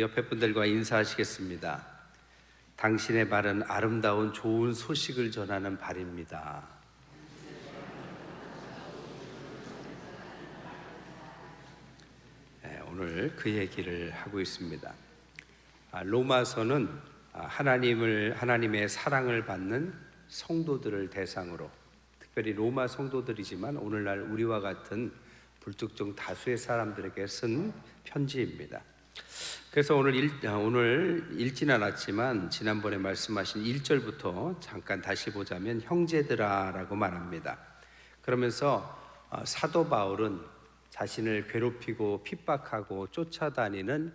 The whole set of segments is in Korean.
옆에 분들과 인사하시겠습니다. 당신의 발은 아름다운 좋은 소식을 전하는 발입니다. 오늘 그 얘기를 하고 있습니다. 로마서는 하나님의 사랑을 받는 성도들을 대상으로, 특별히 로마 성도들이지만 오늘날 우리와 같은 불특정 다수의 사람들에게 쓴 편지입니다. 그래서 오늘 읽진 않았지만 지난번에 말씀하신 1절부터 잠깐 다시 보자면 형제들아 라고 말합니다. 그러면서 사도 바울은 자신을 괴롭히고 핍박하고 쫓아다니는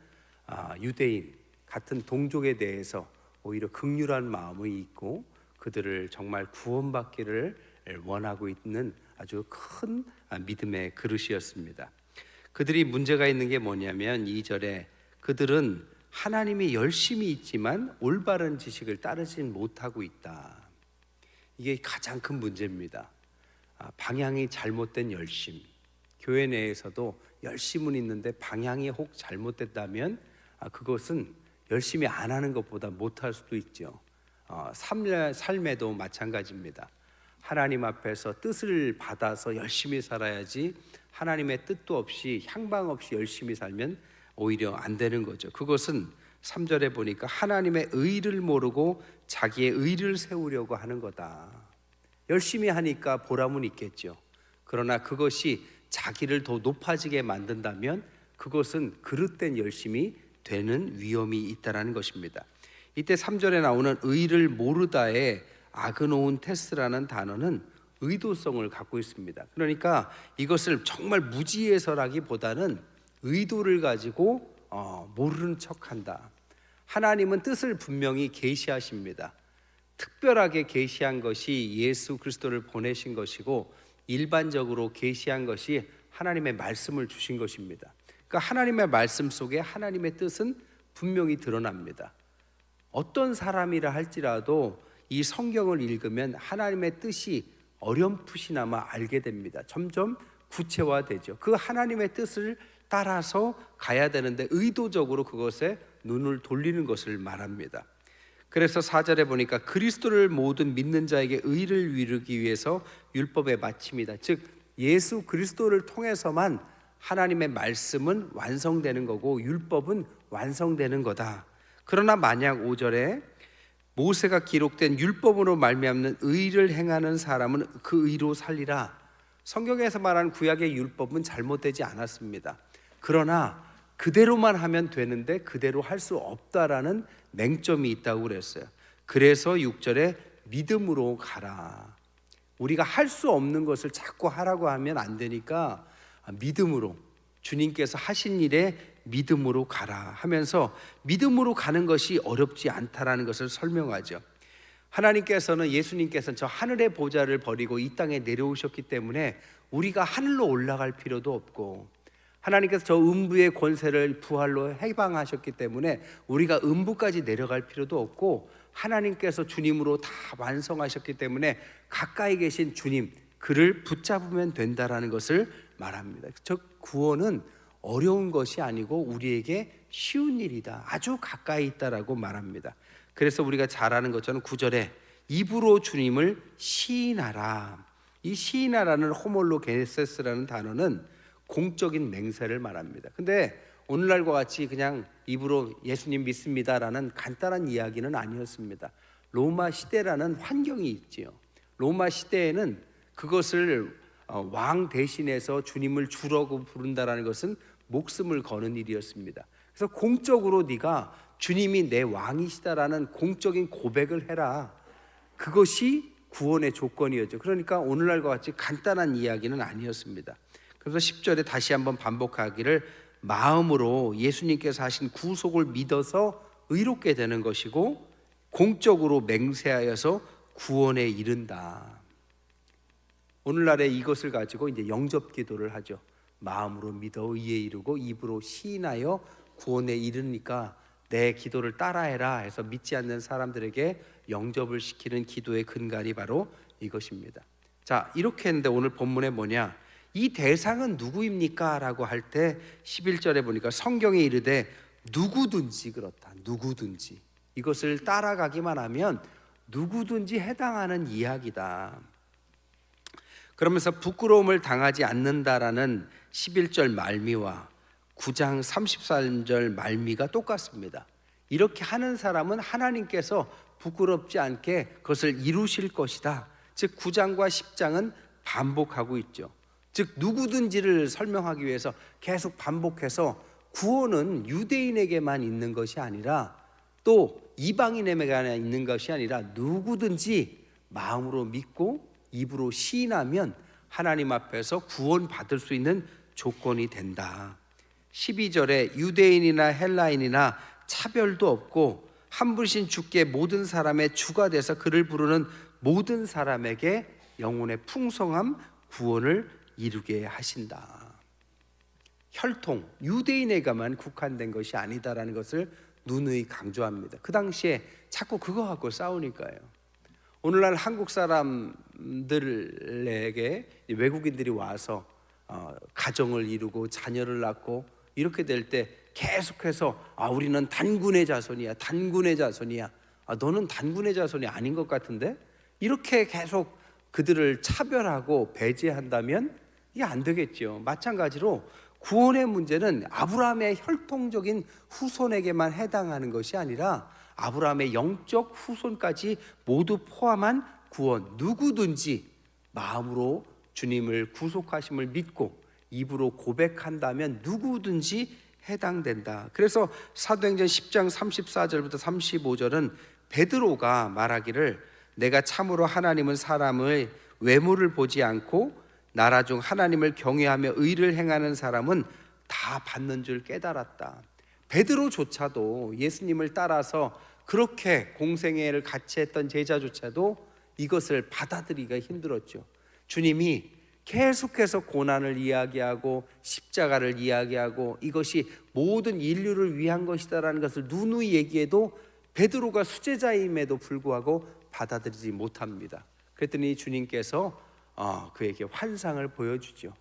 유대인 같은 동족에 대해서 오히려 긍휼한 마음이 있고 그들을 정말 구원받기를 원하고 있는 아주 큰 믿음의 그릇이었습니다. 그들이 문제가 있는 게 뭐냐면 2절에 그들은 하나님이 열심히 있지만 올바른 지식을 따르진 못하고 있다. 이게 가장 큰 문제입니다. 방향이 잘못된 열심. 교회 내에서도 열심은 있는데 방향이 혹 잘못됐다면 그것은 열심히 안 하는 것보다 못할 수도 있죠. 삶에도 마찬가지입니다. 하나님 앞에서 뜻을 받아서 열심히 살아야지 하나님의 뜻도 없이 향방 없이 열심히 살면 오히려 안 되는 거죠. 그것은 3절에 보니까 하나님의 의를 모르고 자기의 의를 세우려고 하는 거다. 열심히 하니까 보람은 있겠죠. 그러나 그것이 자기를 더 높아지게 만든다면 그것은 그릇된 열심이 되는 위험이 있다는 것입니다. 이때 3절에 나오는 의를 모르다의 아그노운 테스라는 단어는 의도성을 갖고 있습니다. 그러니까 이것을 정말 무지해서라기보다는 의도를 가지고 모르는 척한다. 하나님은 뜻을 분명히 계시하십니다. 특별하게 계시한 것이 예수 그리스도를 보내신 것이고 일반적으로 계시한 것이 하나님의 말씀을 주신 것입니다. 그러니까 하나님의 말씀 속에 하나님의 뜻은 분명히 드러납니다. 어떤 사람이라 할지라도 이 성경을 읽으면 하나님의 뜻이 어렴풋이나마 알게 됩니다. 점점 구체화되죠. 그 하나님의 뜻을 따라서 가야 되는데 의도적으로 그것에 눈을 돌리는 것을 말합니다. 그래서 4절에 보니까 그리스도를 모든 믿는 자에게 의를 이루기 위해서 율법의 마침이다. 즉 예수 그리스도를 통해서만 하나님의 말씀은 완성되는 거고 율법은 완성되는 거다. 그러나 만약 5절에 모세가 기록된 율법으로 말미암는 의를 행하는 사람은 그 의로 살리라. 성경에서 말하는 구약의 율법은 잘못되지 않았습니다. 그러나 그대로만 하면 되는데 그대로 할 수 없다라는 맹점이 있다고 그랬어요. 그래서 6절에 믿음으로 가라. 우리가 할 수 없는 것을 자꾸 하라고 하면 안 되니까 믿음으로, 주님께서 하신 일에 믿음으로 가라 하면서 믿음으로 가는 것이 어렵지 않다라는 것을 설명하죠. 예수님께서는 저 하늘의 보좌를 버리고 이 땅에 내려오셨기 때문에 우리가 하늘로 올라갈 필요도 없고, 하나님께서 저 음부의 권세를 부활로 해방하셨기 때문에 우리가 음부까지 내려갈 필요도 없고, 하나님께서 주님으로 다 완성하셨기 때문에 가까이 계신 주님, 그를 붙잡으면 된다라는 것을 말합니다. 즉 구원은 어려운 것이 아니고 우리에게 쉬운 일이다. 아주 가까이 있다라고 말합니다. 그래서 우리가 잘 아는 것처럼 9절에 입으로 주님을 시인하라. 이 시인하라는 호몰로게네세스라는 단어는 공적인 맹세를 말합니다. 근데 오늘날과 같이 그냥 입으로 예수님 믿습니다라는 간단한 이야기는 아니었습니다. 로마 시대라는 환경이 있지요. 로마 시대에는 그것을 왕 대신해서 주님을 주라고 부른다라는 것은 목숨을 거는 일이었습니다. 그래서 공적으로 네가 주님이 내 왕이시다라는 공적인 고백을 해라. 그것이 구원의 조건이었죠. 그러니까 오늘날과 같이 간단한 이야기는 아니었습니다. 그래서 10절에 다시 한번 반복하기를 마음으로 예수님께서 하신 구속을 믿어서 의롭게 되는 것이고 공적으로 맹세하여서 구원에 이른다. 오늘날에 이것을 가지고 이제 영접 기도를 하죠. 마음으로 믿어 의에 이르고 입으로 시인하여 구원에 이르니까 내 기도를 따라해라 해서 믿지 않는 사람들에게 영접을 시키는 기도의 근간이 바로 이것입니다. 자, 이렇게 했는데 오늘 본문에 뭐냐? 이 대상은 누구입니까? 라고 할 때 11절에 보니까 성경에 이르되 누구든지 그렇다. 누구든지 이것을 따라가기만 하면 누구든지 해당하는 이야기다. 그러면서 부끄러움을 당하지 않는다라는 11절 말미와 9장 33절 말미가 똑같습니다. 이렇게 하는 사람은 하나님께서 부끄럽지 않게 그것을 이루실 것이다. 즉 9장과 10장은 반복하고 있죠. 즉 누구든지를 설명하기 위해서 계속 반복해서 구원은 유대인에게만 있는 것이 아니라 또 이방인에게만 있는 것이 아니라 누구든지 마음으로 믿고 입으로 시인하면 하나님 앞에서 구원받을 수 있는 조건이 된다. 12절에 유대인이나 헬라인이나 차별도 없고 한 분이신 주께 모든 사람의 주가 돼서 그를 부르는 모든 사람에게 영혼의 풍성함 구원을 이루게 하신다. 혈통, 유대인에게만 국한된 것이 아니다라는 것을 누누이 강조합니다. 그 당시에 자꾸 그거 갖고 싸우니까요. 오늘날 한국 사람들에게 외국인들이 와서 가정을 이루고 자녀를 낳고 이렇게 될 때 계속해서 우리는 단군의 자손이야, 단군의 자손이야. 너는 단군의 자손이 아닌 것 같은데? 이렇게 계속 그들을 차별하고 배제한다면 이게 안 되겠죠. 마찬가지로 구원의 문제는 아브라함의 혈통적인 후손에게만 해당하는 것이 아니라 아브라함의 영적 후손까지 모두 포함한 구원, 누구든지 마음으로 주님을 구속하심을 믿고 입으로 고백한다면 누구든지 해당된다. 그래서 사도행전 10장 34절부터 35절은 베드로가 말하기를 내가 참으로 하나님은 사람의 외모를 보지 않고 나라 중 하나님을 경외하며 의를 행하는 사람은 다 받는 줄 깨달았다. 베드로조차도 예수님을 따라서 그렇게 공생애를 같이 했던 제자조차도 이것을 받아들이기가 힘들었죠. 주님이 계속해서 고난을 이야기하고 십자가를 이야기하고 이것이 모든 인류를 위한 것이다라는 것을 누누이 얘기해도 베드로가 수제자임에도 불구하고 받아들이지 못합니다. 그랬더니 주님께서 그에게 환상을 보여주죠.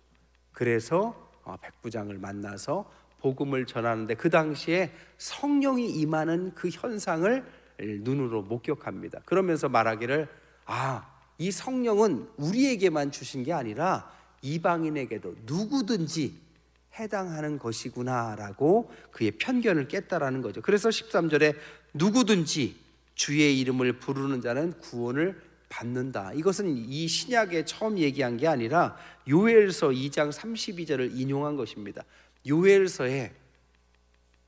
그래서 백부장을 만나서 복음을 전하는데 그 당시에 성령이 임하는 그 현상을 눈으로 목격합니다. 그러면서 말하기를 이 성령은 우리에게만 주신 게 아니라 이방인에게도 누구든지 해당하는 것이구나라고 그의 편견을 깼다라는 거죠. 그래서 13절에 누구든지 주의 이름을 부르는 자는 구원을 받는다. 이것은 이 신약에 처음 얘기한 게 아니라 요엘서 2장 32절을 인용한 것입니다. 요엘서에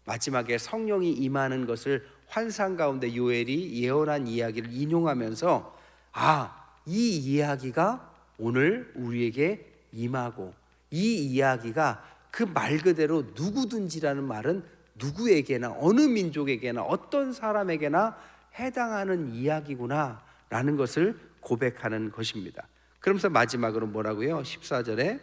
마지막에 성령이 임하는 것을 환상 가운데 요엘이 예언한 이야기를 인용하면서 이 이야기가 오늘 우리에게 임하고 이 이야기가 그 말 그대로 누구든지라는 말은 누구에게나 어느 민족에게나 어떤 사람에게나 해당하는 이야기구나 라는 것을 고백하는 것입니다. 그러면서 마지막으로 뭐라고요? 14절에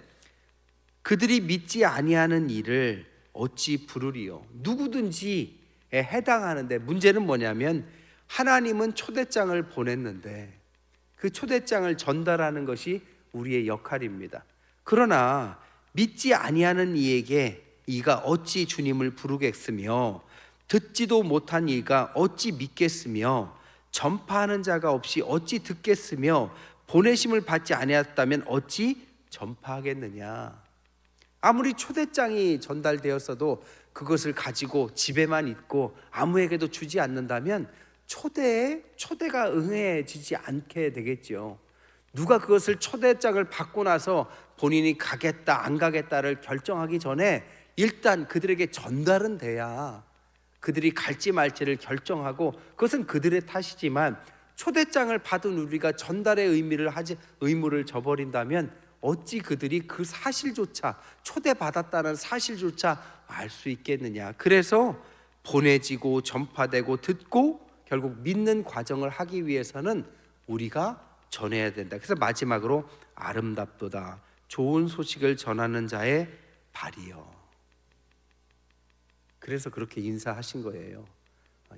그들이 믿지 아니하는 일을 어찌 부르리요? 누구든지에 해당하는데 문제는 뭐냐면 하나님은 초대장을 보냈는데 그 초대장을 전달하는 것이 우리의 역할입니다. 그러나 믿지 아니하는 이에게 이가 어찌 주님을 부르겠으며 듣지도 못한 이가 어찌 믿겠으며 전파하는 자가 없이 어찌 듣겠으며 보내심을 받지 아니하였다면 어찌 전파하겠느냐. 아무리 초대장이 전달되었어도 그것을 가지고 집에만 있고 아무에게도 주지 않는다면 초대가 응해지지 않게 되겠죠. 누가 그것을 초대장을 받고 나서 본인이 가겠다 안 가겠다를 결정하기 전에 일단 그들에게 전달은 돼야 그들이 갈지 말지를 결정하고 그것은 그들의 탓이지만 초대장을 받은 우리가 전달의 의무를 저버린다면 어찌 그들이 그 사실조차 초대받았다는 사실조차 알 수 있겠느냐. 그래서 보내지고 전파되고 듣고 결국 믿는 과정을 하기 위해서는 우리가 전해야 된다. 그래서 마지막으로 아름답도다 좋은 소식을 전하는 자의 발이요. 그래서 그렇게 인사하신 거예요.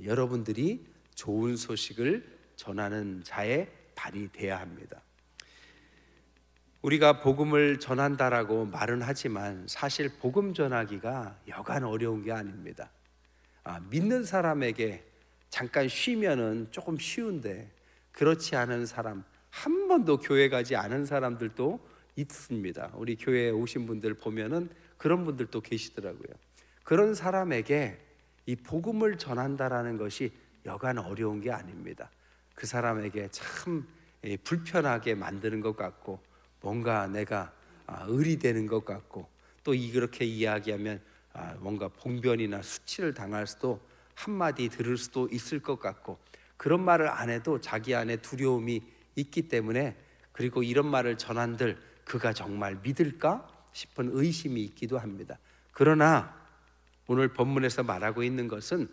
여러분들이 좋은 소식을 전하는 자의 발이 돼야 합니다. 우리가 복음을 전한다라고 말은 하지만 사실 복음 전하기가 여간 어려운 게 아닙니다. 믿는 사람에게 잠깐 쉬면은 조금 쉬운데 그렇지 않은 사람, 한 번도 교회 가지 않은 사람들도 있습니다. 우리 교회에 오신 분들 보면은 그런 분들도 계시더라고요. 그런 사람에게 이 복음을 전한다라는 것이 여간 어려운 게 아닙니다. 그 사람에게 참 불편하게 만드는 것 같고, 뭔가 내가 의리되는 것 같고, 또 이렇게 이야기하면 뭔가 봉변이나 수치를 당할 수도, 한마디 들을 수도 있을 것 같고, 그런 말을 안 해도 자기 안에 두려움이 있기 때문에, 그리고 이런 말을 전한들 그가 정말 믿을까 싶은 의심이 있기도 합니다. 그러나 오늘 본문에서 말하고 있는 것은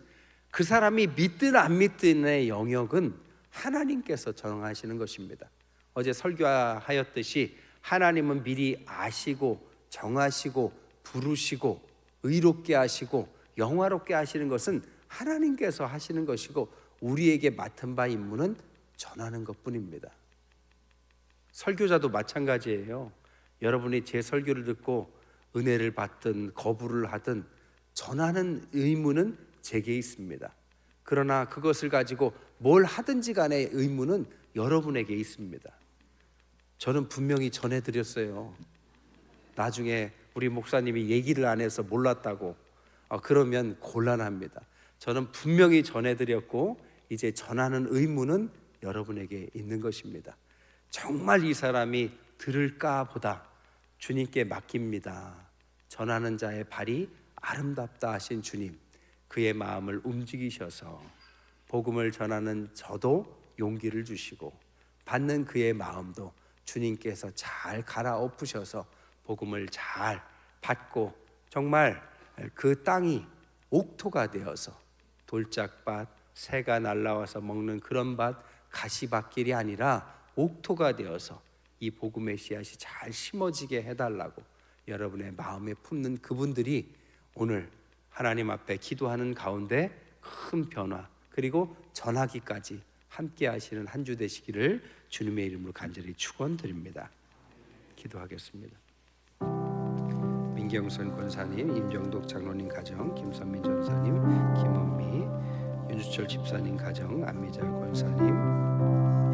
그 사람이 믿든 안 믿든의 영역은 하나님께서 정하시는 것입니다. 어제 설교하였듯이 하나님은 미리 아시고 정하시고 부르시고 의롭게 하시고 영화롭게 하시는 것은 하나님께서 하시는 것이고, 우리에게 맡은 바 임무는 전하는 것뿐입니다. 설교자도 마찬가지예요. 여러분이 제 설교를 듣고 은혜를 받든 거부를 하든 전하는 의무는 제게 있습니다. 그러나 그것을 가지고 뭘 하든지 간에 의무는 여러분에게 있습니다. 저는 분명히 전해드렸어요. 나중에 우리 목사님이 얘기를 안 해서 몰랐다고 그러면 곤란합니다. 저는 분명히 전해드렸고, 이제 전하는 의무는 여러분에게 있는 것입니다. 정말 이 사람이 들을까 보다 주님께 맡깁니다. 전하는 자의 발이 아름답다 하신 주님, 그의 마음을 움직이셔서 복음을 전하는 저도 용기를 주시고, 받는 그의 마음도 주님께서 잘 갈아엎으셔서 복음을 잘 받고, 정말 그 땅이 옥토가 되어서 돌짝밭, 새가 날라와서 먹는 그런 밭, 가시밭길이 아니라 옥토가 되어서 이 복음의 씨앗이 잘 심어지게 해달라고 여러분의 마음에 품는 그분들이 오늘 하나님 앞에 기도하는 가운데 큰 변화, 그리고 전하기까지 함께 하시는 한 주 되시기를 주님의 이름으로 간절히 축원드립니다. 기도하겠습니다. 민경선 권사님, 임정독 장로님 가정, 김선민 전사님, 김원미, 윤주철 집사님 가정, 안미자 권사님,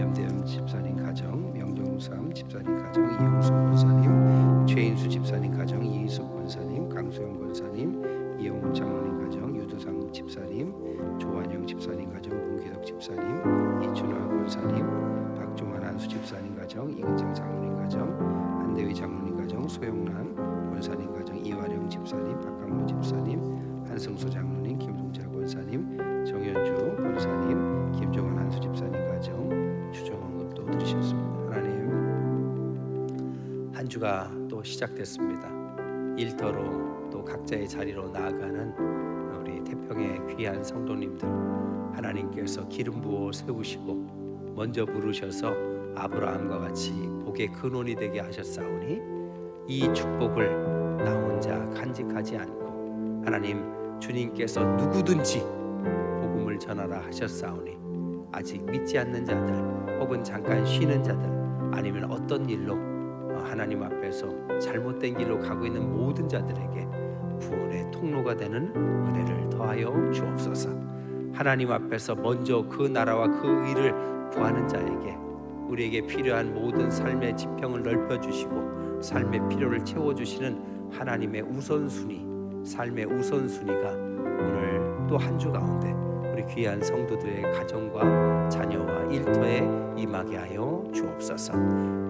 염대현 집사님 가정, 명정삼 집사님 가정, 이용수 권사님, 최인수 집사님 가정, 이희숙 권사님, 강수영 권사님, 이영훈 장로님 가정, 유두상 집사님, 조환영 집사님 가정, 문기덕 집사님, 이춘화 권사님, 박종환 한수 집사님 가정, 이근장 장로님 가정, 한대위 장로님 가정, 소영란 권사님 가정, 이화령 집사님, 박강모 집사님, 한승수 장로님, 김동자 권사님, 정현주 권사님, 김종환 한수 집사님 가정, 주정언급도 드리셨습니다. 하나님, 한 주가 또 시작됐습니다. 일터로 또 각자의 자리로 나아가는 우리 태평의 귀한 성도님들, 하나님께서 기름 부어 세우시고 먼저 부르셔서 아브라함과 같이 복의 근원이 되게 하셨사오니, 이 축복을 나 혼자 간직하지 않고 하나님 주님께서 누구든지 복음을 전하라 하셨사오니, 아직 믿지 않는 자들, 혹은 잠깐 쉬는 자들, 아니면 어떤 일로 하나님 앞에서 잘못된 길로 가고 있는 모든 자들에게 구원의 통로가 되는 은혜를 더하여 주옵소서. 하나님 앞에서 먼저 그 나라와 그 의를 구하는 자에게 우리에게 필요한 모든 삶의 지평을 넓혀주시고 삶의 필요를 채워주시는 하나님의 우선순위, 삶의 우선순위가 오늘 또 한 주 가운데 우리 귀한 성도들의 가정과 자녀와 일터에 임하게 하여 주옵소서.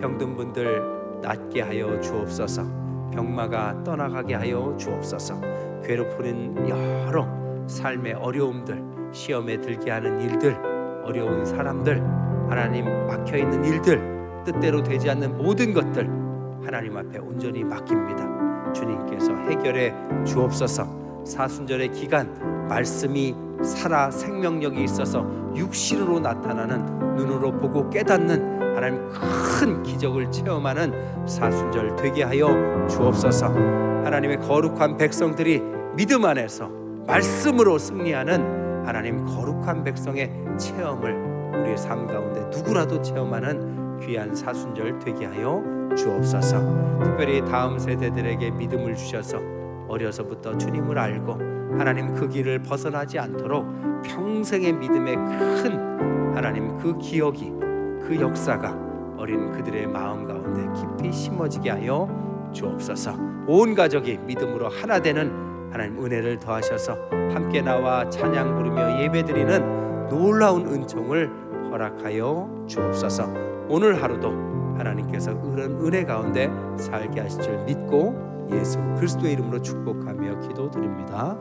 병든 분들 낫게 하여 주옵소서. 병마가 떠나가게 하여 주옵소서. 괴롭히는 여러 삶의 어려움들, 시험에 들게 하는 일들, 어려운 사람들, 하나님 막혀있는 일들, 뜻대로 되지 않는 모든 것들 하나님 앞에 온전히 맡깁니다. 주님께서 해결해 주옵소서. 사순절의 기간 말씀이 살아 생명력이 있어서 육신으로 나타나는, 눈으로 보고 깨닫는 하나님 큰 기적을 체험하는 사순절 되게 하여 주옵소서. 하나님의 거룩한 백성들이 믿음 안에서 말씀으로 승리하는 하나님 거룩한 백성의 체험을 우리의 삶 가운데 누구라도 체험하는 귀한 사순절 되게 하여 주옵소서. 특별히 다음 세대들에게 믿음을 주셔서 어려서부터 주님을 알고 하나님 그 길을 벗어나지 않도록 평생의 믿음의 큰 하나님 그 기억이, 그 역사가 어린 그들의 마음 가운데 깊이 심어지게 하여 주옵소서. 온 가족이 믿음으로 하나 되는 하나님 은혜를 더하셔서 함께 나와 찬양 부르며 예배드리는 놀라운 은총을 허락하여 주옵소서. 오늘 하루도 하나님께서 그런 은혜 가운데 살게 하실 줄 믿고 예수 그리스도의 이름으로 축복하며 기도드립니다.